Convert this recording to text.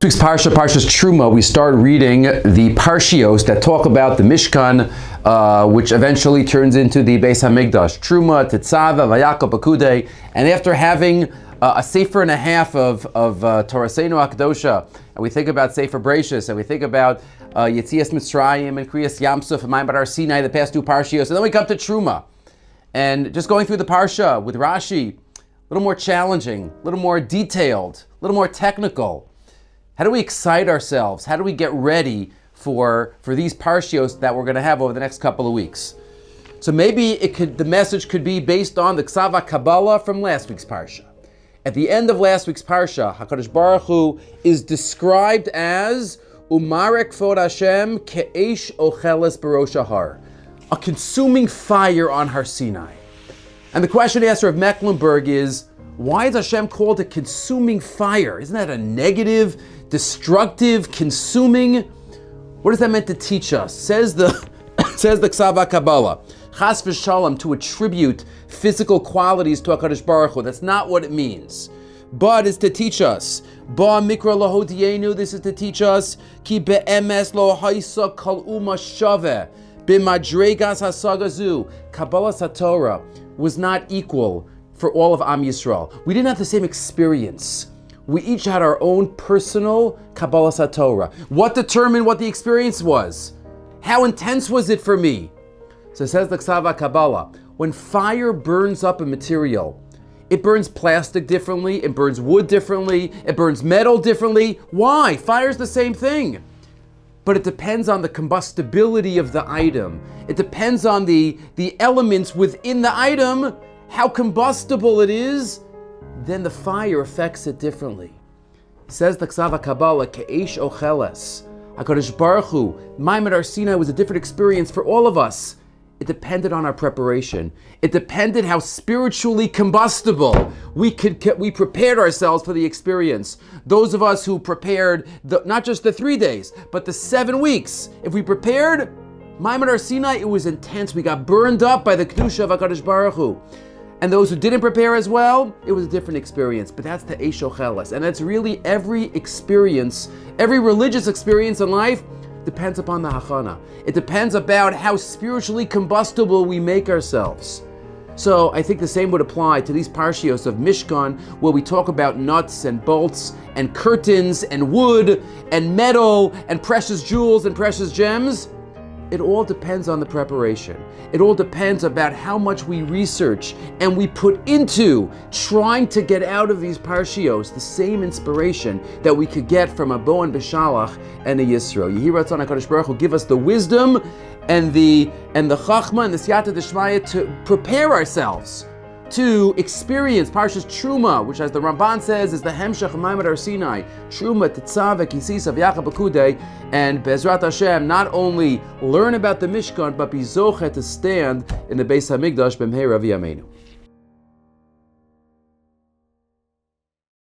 This week's Parsha, Parshas Teruma, we start reading the Parshios that talk about the Mishkan, which eventually turns into the Beis HaMikdash. Teruma, Tetzava, Vayakov, Bakudei, and after having a sefer and a half of Toraseinu HaKadosha, and we think about Sefer Bereshis, and we think about Yetzias Mitzrayim and Kriyas Yamsuf and Ma'amad Har Sinai, the past two Parshios, and then we come to Teruma, and just going through the Parsha with Rashi, a little more challenging, a little more detailed, a little more technical. How do we excite ourselves? How do we get ready for these parshios that we're going to have over the next couple of weeks? So maybe the message could be based on the Ksava Kabbalah from last week's parsha. At the end of last week's parsha, HaKadosh Baruch Hu is described as Umarek Kvod Hashem Ke'esh Ocheles B'rosh Har, a consuming fire on Har Sinai. And the question asked of Mecklenburg is, why is Hashem called a consuming fire? Isn't that a negative, destructive, consuming? What is that meant to teach us? Says the Ksava Kabbalah, Chas v'Shalom, to attribute physical qualities to HaKadosh Baruch Hu. That's not what it means. But it's to teach us. Ba mikra lahodienu, this is to teach us, Ki be'emes lo haisa kol uma shaveh, b'madregas hasagazu. Kabbalah Satorah was not equal for all of Am Yisrael. We didn't have the same experience. We each had our own personal Kabbalah Satorah. What determined what the experience was? How intense was it for me? So it says the Ksava Kabbalah, when fire burns up a material, it burns plastic differently, it burns wood differently, it burns metal differently. Why? Fire's the same thing. But it depends on the combustibility of the item. It depends on the elements within the item, how combustible it is, then the fire affects it differently. It says the Ksava Kabbalah, Ke'esh Ocheles. HaKadosh Baruch Hu, Ma'amad Har Sinai was a different experience for all of us. It depended on our preparation. It depended how spiritually combustible we prepared ourselves for the experience. Those of us who prepared not just the 3 days, but the 7 weeks. If we prepared, Ma'amad Har Sinai, it was intense. We got burned up by the Kedusha of HaKadosh Baruch Hu. And those who didn't prepare as well, it was a different experience. But that's the Eish Ocheles. And that's really every experience, every religious experience in life depends upon the Hachana. It depends about how spiritually combustible we make ourselves. So I think the same would apply to these parshios of Mishkan, where we talk about nuts and bolts and curtains and wood and metal and precious jewels and precious gems. It all depends on the preparation. It all depends about how much we research and we put into trying to get out of these parshios the same inspiration that we could get from a Bo and Beshalach and a Yisro. Yehi Ratzon HaKadosh Baruch Hu give us the wisdom and the Chachma and the Siyata D'Shmaya to prepare ourselves to experience Parshas Teruma, which, as the Ramban says, is the Hemshech of Ma'amad Har Sinai. Teruma, Tetzava, Kisisa, V'Yakov, Bakudei, and Be'ezrat Hashem, not only learn about the Mishkan, but be zoche to stand in the Beis HaMikdash b'mheira v'yameinu.